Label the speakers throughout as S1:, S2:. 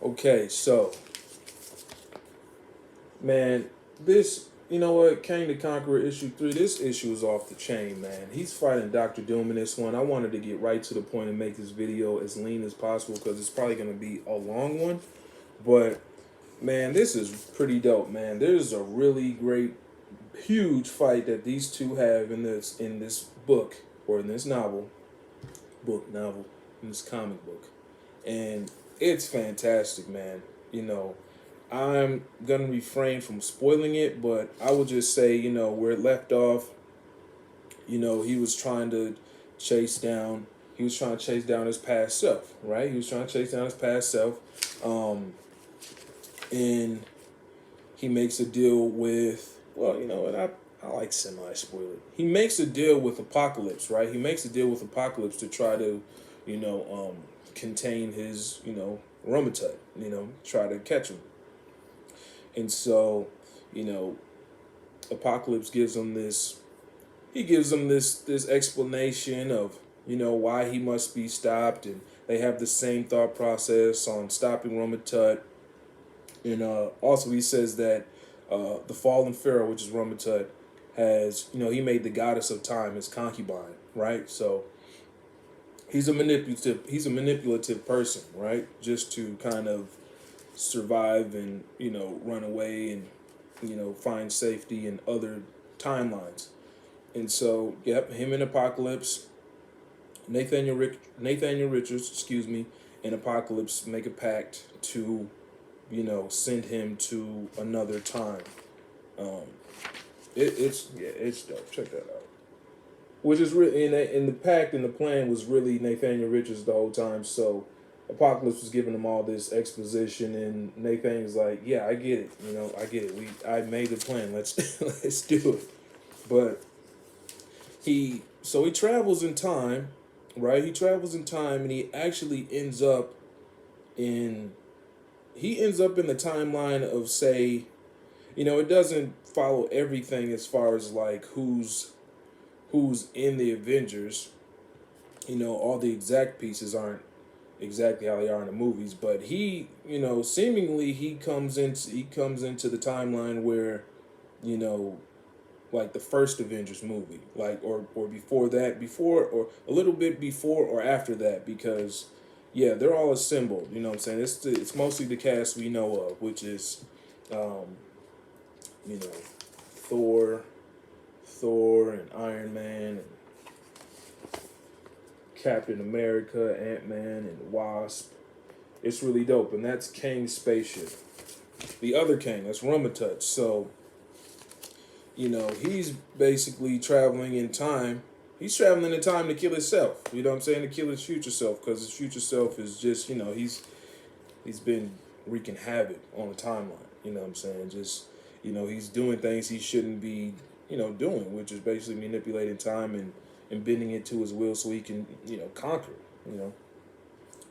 S1: Okay, so man, this you know what, Kang the Conqueror issue 3. This issue is off the chain, man. He's fighting Doctor Doom in this one. I wanted to get right to the point and make this video as lean as possible because it's probably going to be a long one. But man, this is pretty dope, man. There's a really great, huge fight that these two have in this book or in this novel, in this comic book, and it's fantastic, man. You know, I'm gonna refrain from spoiling it, but I will just say, where it left off, he was trying to chase down. He was trying to chase down his past self, right? He was trying to chase down his past self, and he makes a deal with. Well, you know what? I like semi-spoiler. He makes a deal with Apocalypse, right? He makes a deal with Apocalypse to try to, contain his, Romatut, try to catch him. And so, you know, Apocalypse gives him this. He gives him this explanation of why he must be stopped, and they have the same thought process on stopping Romatut. And also, he says that the fallen pharaoh, which is Ramatut, has he made the goddess of time his concubine, right? So he's a manipulative person, right? Just to kind of survive and run away and find safety in other timelines. And so, yep, him and Apocalypse, Nathaniel Richards, excuse me, and Apocalypse make a pact to send him to another time. Um, it's dope. Check that out. Which is really in the pact and the plan was really Nathaniel Richards the whole time. So Apocalypse was giving him all this exposition, and Nathaniel's like, "Yeah, I get it. I get it. I made the plan. Let's let's do it." But he travels in time, right? He travels in time, and he actually in ends up in the timeline of, say, it doesn't follow everything as far as like who's in the Avengers. All the exact pieces aren't exactly how they are in the movies, but seemingly he comes into the timeline where, you know, like the first Avengers movie, like or before that, before or a little bit before or after that, because yeah, they're all assembled. You know what I'm saying? It's mostly the cast we know of, which is, um, you know, Thor, and Iron Man, and Captain America, Ant-Man, and Wasp. It's really dope, and that's Kang's spaceship. The other Kang, that's Ramatut. So, he's basically traveling in time. He's traveling in time to kill himself. You know what I'm saying? To kill his future self, because his future self is just, he's been wreaking havoc on the timeline. You know what I'm saying? Just, he's doing things he shouldn't be, doing, which is basically manipulating time and bending it to his will so he can, conquer, you know.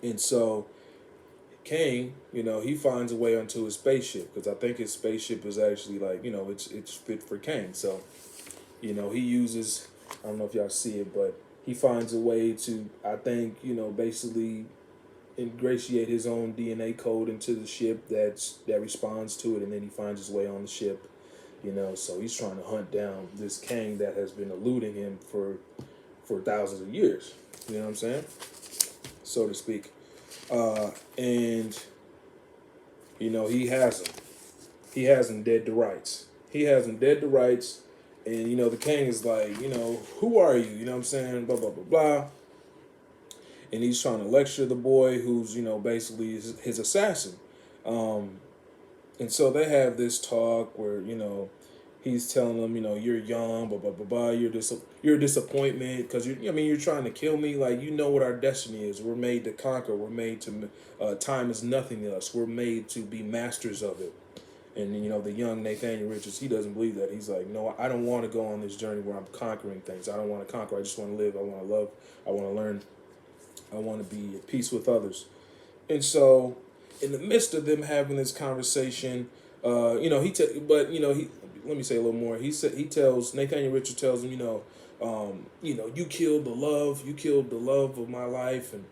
S1: And so Kang, he finds a way onto his spaceship, because I think his spaceship is actually like, it's fit for Kang. So, he uses, I don't know if y'all see it, but he finds a way to, I think, basically ingratiate his own DNA code into the ship that responds to it, and then he finds his way on the ship. So he's trying to hunt down this Kang that has been eluding him for thousands of years. You know what I'm saying? So to speak. And he has him. He has him dead to rights. He has him dead to rights. And the Kang is like, who are you? You know what I'm saying? Blah blah blah blah. And he's trying to lecture the boy who's basically his assassin. And so they have this talk where he's telling them, you're young, blah blah blah blah. You're a disappointment because you're trying to kill me. Like, what our destiny is. We're made to conquer. We're made to. Time is nothing to us. We're made to be masters of it. And the young Nathaniel Richards, he doesn't believe that. He's like, no, I don't want to go on this journey where I'm conquering things. I don't want to conquer. I just want to live. I want to love. I want to learn. I want to be at peace with others. And so, in the midst of them having this conversation, he let me say a little more. Nathaniel Richards tells him, you killed the love of my life, and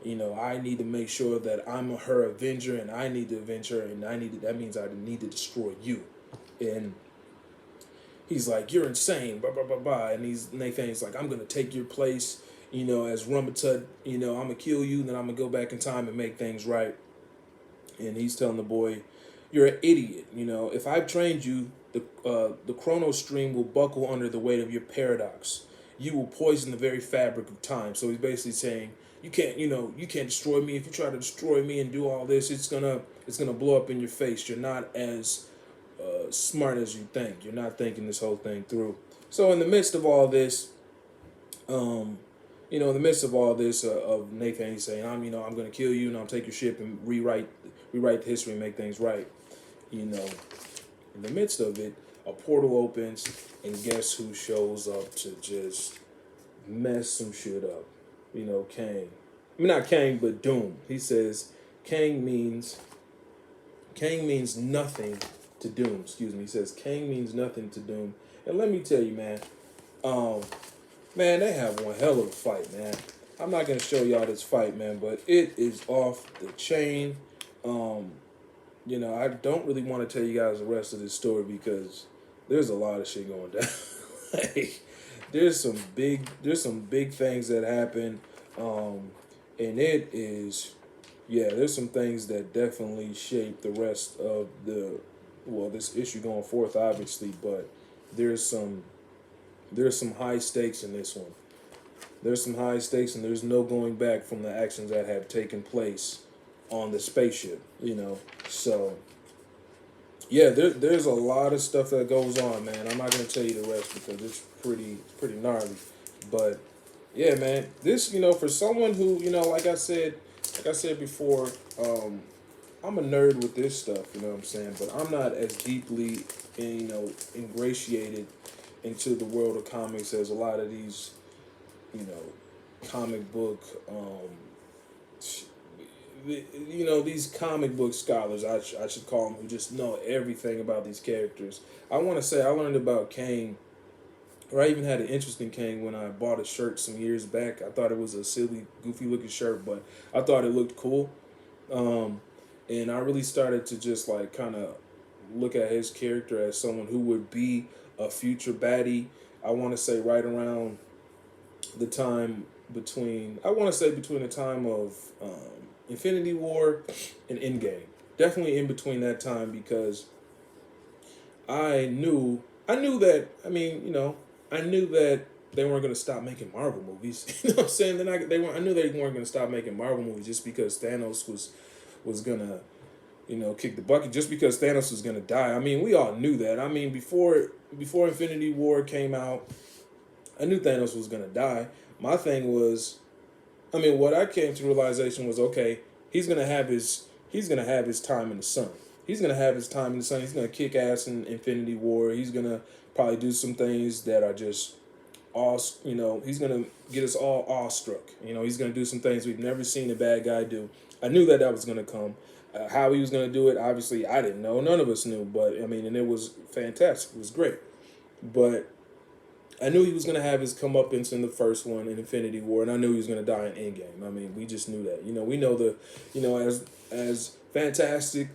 S1: I need to make sure that I'm her avenger, and I need to avenge her, and that means I need to destroy you. And he's like, you're insane, blah, blah, blah, blah. And Nathan's like, I'm going to take your place, as Rumbatut, I'm going to kill you, then I'm going to go back in time and make things right. And he's telling the boy, you're an idiot. If I've trained you, the chrono stream will buckle under the weight of your paradox. You will poison the very fabric of time. So he's basically saying, you can't destroy me. If you try to destroy me and do all this, it's gonna blow up in your face. You're not as smart as you think. You're not thinking this whole thing through. So in the midst of all this, of Nathan, he's saying, I'm gonna kill you, and I'll take your ship and rewrite the history and make things right. In the midst of it, a portal opens, and guess who shows up to just mess some shit up? Kang. I mean, not Kang, but Doom. He says Kang means nothing to Doom. Excuse me. He says Kang means nothing to Doom. And let me tell you, man, man, they have one hell of a fight, man. I'm not gonna show y'all this fight, man, but it is off the chain. I don't really want to tell you guys the rest of this story because there's a lot of shit going down. Like, there's some big things that happen, and there's some things that definitely shape the rest of this issue going forth, obviously, but there's some high stakes in this one. There's some high stakes, and there's no going back from the actions that have taken place on the spaceship, So, yeah, there's a lot of stuff that goes on, man. I'm not gonna tell you the rest because it's pretty gnarly. But yeah, man, this, for someone who, like I said before, I'm a nerd with this stuff, you know what I'm saying? But I'm not as deeply, ingratiated into the world of comics as a lot of these, comic book, these comic book scholars, I should call them, who just know everything about these characters. I want to say I learned about Kang, or I even had an interest in Kang when I bought a shirt some years back. I thought it was a silly, goofy looking shirt, but I thought it looked cool. And I really started to just like kind of look at his character as someone who would be a future baddie. I want to say right around the time between the time of Infinity War and Endgame. Definitely in between that time, because I knew that, I knew that they weren't going to stop making Marvel movies. You know what I'm saying? I knew they weren't going to stop making Marvel movies just because Thanos was going to, kick the bucket, just because Thanos was going to die. I mean, we all knew that. I mean, before Infinity War came out, I knew Thanos was going to die. My thing was, what I came to realization was, okay, he's gonna have his time in the sun. He's gonna have his time in the sun. He's gonna kick ass in Infinity War. He's gonna probably do some things that are just he's gonna get us all awestruck. He's gonna do some things we've never seen a bad guy do. I knew that was gonna come. How he was gonna do it, obviously, I didn't know. None of us knew. But and it was fantastic. It was great. But I knew he was going to have his comeuppance in the first one, in Infinity War, and I knew he was going to die in Endgame. We just knew that. We know as fantastic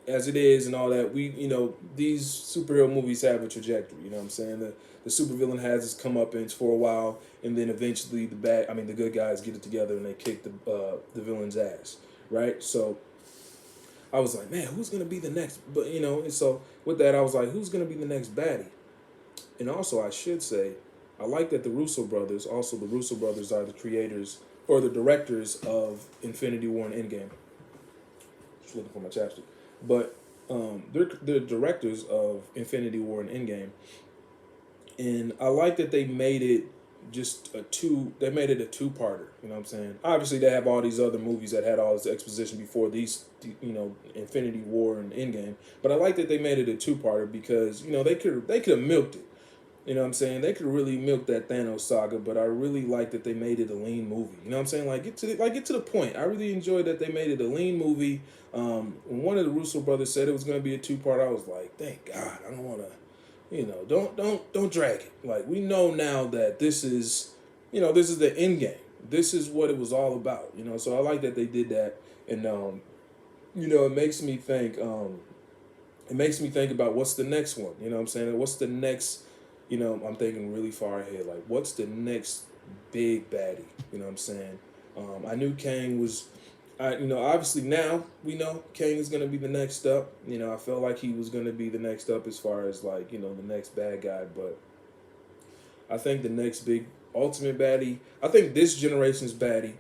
S1: as it is and all that, these superhero movies have a trajectory, you know what I'm saying? The supervillain has his comeuppance for a while, and then eventually the good guys get it together and they kick the villain's ass, right? So I was like, man, who's going to be the next? But, and so with that, I was like, who's going to be the next baddie? And also, I should say, I like that the Russo brothers are the creators or the directors of Infinity War and Endgame. Just looking for my chapstick. But they're directors of Infinity War and Endgame. And I like that they made it a two-parter, you know what I'm saying? Obviously, they have all these other movies that had all this exposition before these, Infinity War and Endgame. But I like that they made it a two-parter because, they could have milked it. You know what I'm saying? They could really milk that Thanos saga, but I really like that they made it a lean movie. You know what I'm saying? Get to the point. I really enjoyed that they made it a lean movie. When one of the Russo brothers said it was going to be a two-part, I was like, thank God. I don't want to, don't drag it. Like, we know now that this is the end game. this is what it was all about, you know. So I like that they did that, and you know, it makes me think. It makes me think about what's the next one. You know what I'm saying? What's the next? You know, I'm thinking really far ahead. Like, what's the next big baddie? You know what I'm saying? I knew Kang was. You know, obviously now we know Kang is gonna be the next up. You know, I felt like he was gonna be the next up as far as like, you know, the next bad guy, but I think the next big ultimate baddie. I think this generation's baddie.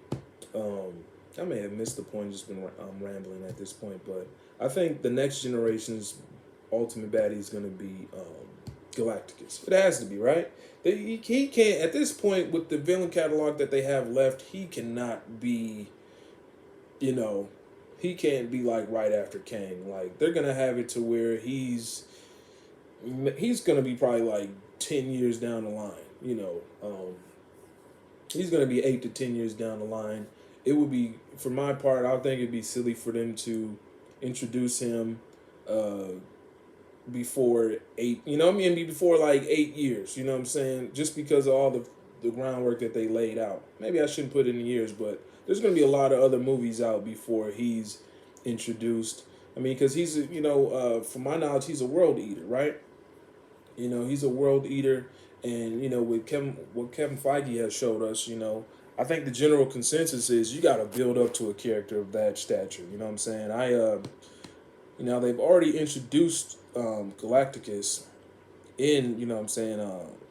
S1: Um, I may have missed the point, just been rambling at this point, but I think the next generation's ultimate baddie is going to be Galacticus. It has to be, right? He can't, at this point, with the villain catalog that they have left, he cannot be, you know, he can't be like right after Kang. Like, they're going to have it to where he's going to be probably like 10 years down the line, you know. He's going to be 8 to 10 years down the line. It would be, for my part, I think it'd be silly for them to introduce him uh, before 8, you know what I mean? Before like 8 years, you know what I'm saying? Just because of all the groundwork that they laid out. Maybe I shouldn't put it in years, but there's going to be a lot of other movies out before he's introduced. I mean, because he's, you know, from my knowledge, he's a world eater, right? You know, he's a world eater, and you know, what Kevin Feige has showed us, you know, I think the general consensus is you got to build up to a character of that stature. You know what I'm saying? You know, they've already introduced Galacticus in, you know what I'm saying,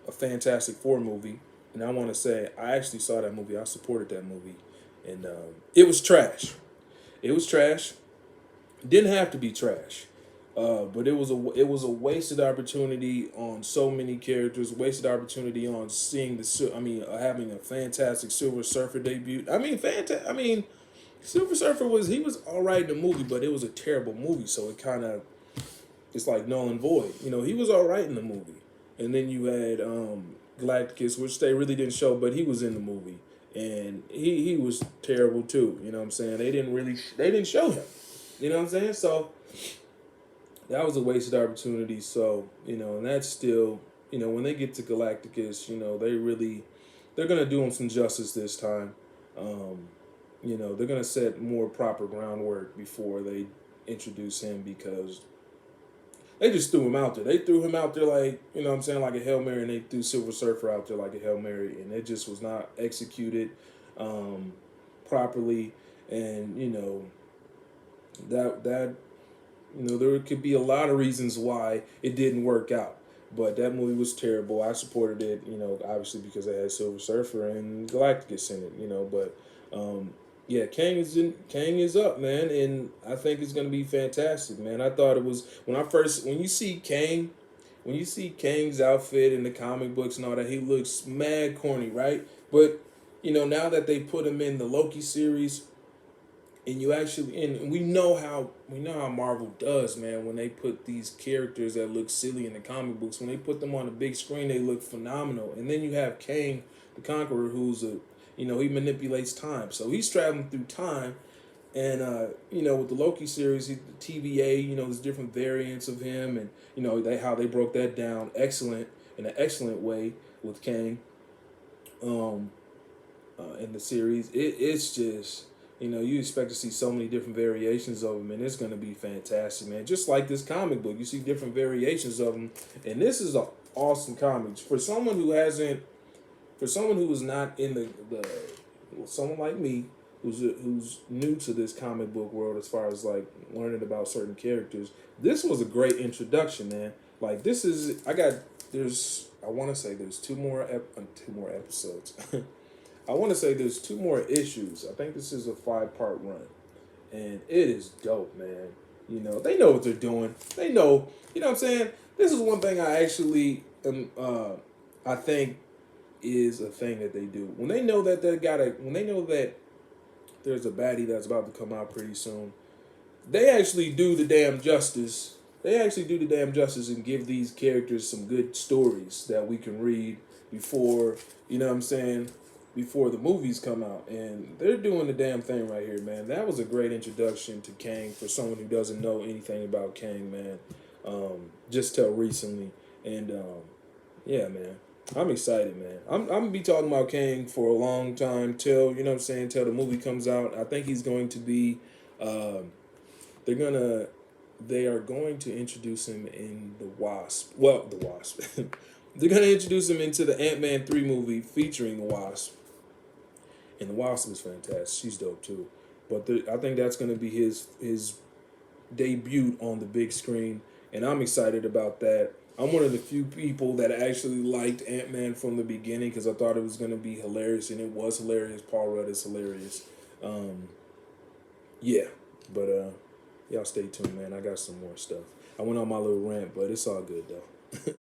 S1: a Fantastic Four movie, and I want to say I actually saw that movie. I supported that movie, and it was trash. It was trash. Didn't have to be trash. But it was a wasted opportunity on so many characters. Wasted opportunity on seeing having a fantastic Silver Surfer debut. Silver Surfer was all right in the movie, but it was a terrible movie. So it's like null and void. You know, he was all right in the movie, and then you had Galacticus, which they really didn't show, but he was in the movie, and he was terrible too. You know what I'm saying? They didn't show him. You know what I'm saying? So that was a wasted opportunity. So, you know, and that's still, you know, when they get to Galacticus, you know, they're gonna do him some justice this time. Um, you know, they're gonna set more proper groundwork before they introduce him, because they just threw him out there. They threw him out there like, you know what I'm saying, like a Hail Mary, and they threw Silver Surfer out there like a Hail Mary, and it just was not executed um, properly. And, you know, that you know, there could be a lot of reasons why it didn't work out. But that movie was terrible. I supported it, you know, obviously because it had Silver Surfer and Galacticus in it, you know. But yeah, Kang is up, man, and I think it's gonna be fantastic, man. I thought it was when you see Kang's outfit in the comic books and all that, he looks mad corny, right? But you know, now that they put him in the Loki series, and we know how Marvel does, man. When they put these characters that look silly in the comic books, when they put them on the big screen, they look phenomenal. And then you have Kang the Conqueror, he manipulates time, so he's traveling through time. And you know, with the Loki series, the TVA, you know, there's different variants of him, and you know how they broke that down in an excellent way with Kang. Um, in the series. It's just, you know, you expect to see so many different variations of them, and it's going to be fantastic, man. Just like this comic book, you see different variations of them, and this is an awesome comic. For someone who is not in someone like me, who's new to this comic book world as far as like learning about certain characters, this was a great introduction, man. Like I want to say there's two more episodes. I want to say there's two more issues. I think this is a 5-part run, and it is dope, man. You know, they know what they're doing. They know, you know what I'm saying? This is one thing I actually I think is a thing that they do. When they know that there's a baddie that's about to come out pretty soon, they actually do the damn justice. They actually do the damn justice and give these characters some good stories that we can read before, you know what I'm saying, before the movies come out. And they're doing the damn thing right here, man. That was a great introduction to Kang for someone who doesn't know anything about Kang, man. Just till recently. And yeah, man. I'm excited, man. I'm gonna be talking about Kang for a long time till, you know what I'm saying, till the movie comes out. I think he's going to be they're gonna they are going to introduce him in the Wasp. Well, the Wasp. They're gonna introduce him into the Antman-3 movie featuring the Wasp. And the Wasp is fantastic. She's dope too. But I think that's gonna be his debut on the big screen, and I'm excited about that. I'm one of the few people that actually liked Ant-Man from the beginning because I thought it was going to be hilarious, and it was hilarious. Paul Rudd is hilarious. Um, yeah, but y'all stay tuned, man. I got some more stuff. I went on my little rant, but it's all good though.